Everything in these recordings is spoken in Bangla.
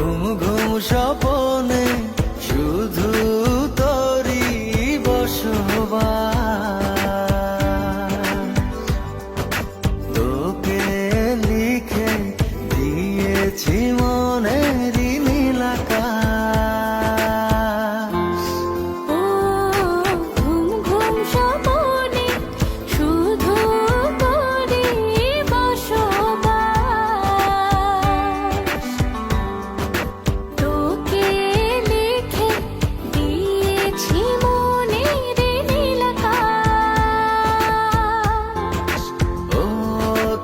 ঘুম ঘুম স্বপনে শুধু তোরই বসবাস, তোকে লিখে দিয়েছি মনেরই নীল আকাশ। ও ঘুম ঘুম স্বপনে শুধু তোরই বসবাস, তোকে লিখে দিয়েছি মনের নীল আকাশ। ও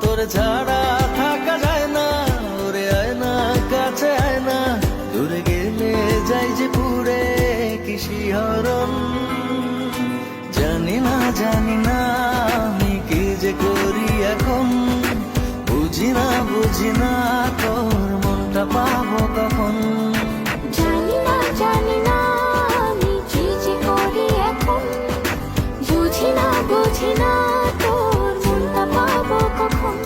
তোর ছাড়া থাকা যায় না, ওরে আয় না কাছে আয় না, দূরে গেলে যাই যে পুরে কি শিহরণ। জানি না আমি কি যে করি এখন, বুঝি না তোর মনটা পাবো কখন। জানি না আমি কি যে করি এখন, বুঝি না তোর মনটা পাবো কখন।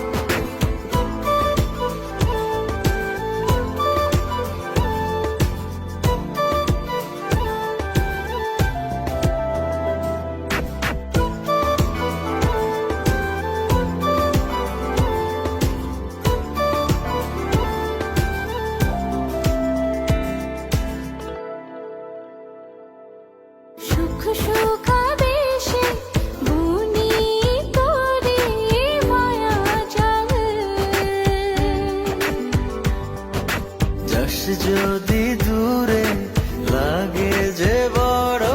সুখ সুখাবেশে বুনি তোরে মায়া জাল, যাস যদি দূরে লাগে যে বড়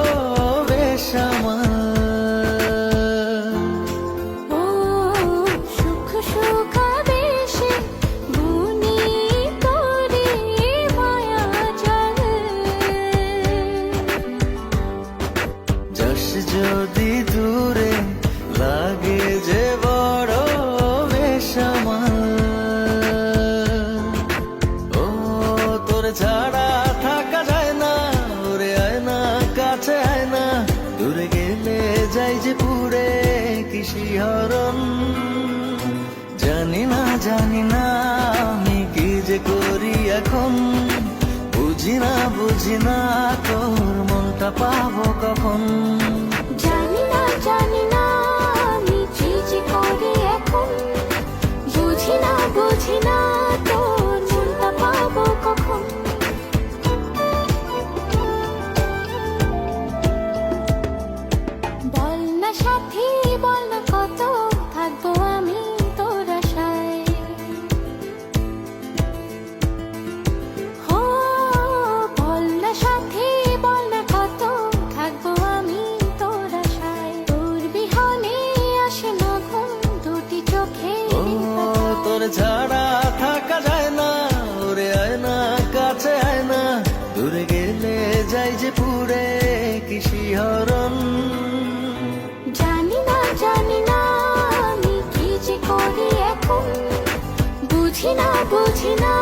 বেসামাল। ও সুখ সুখাবেশে বুনি তোরে মায়া জাল, যাস যদি দূরে লাগে যে বড় বেসামাল। ও তোর ছাড়া থাকা যায় না, ওরে আয় না কাছে আয় না, দূরে গেলে যাই যে পুরে কি শিহরণ। জানি না আমি কি যে করি এখন, বুঝি না তোর মনটা পাবো কখন। জানি না আমি কি যে করি এখন, বুঝি না তোর মনটা পাবো কখন। বল না সাথী বল না কত থাকবো আমি তোর আশায়। বল না সাথী বল না কত থাকবো আমি তোর আশায়। তোর বিহনে আসে না ঘুম দুটি চোখে। ও তোর ছাড়া থাকা যায় না, ওরে আয় না কাছে আয় না, দূরে গেলে যাই যে পুরে কি শিহরণ। জানি না আমি কি যে করি এখন, বুঝি না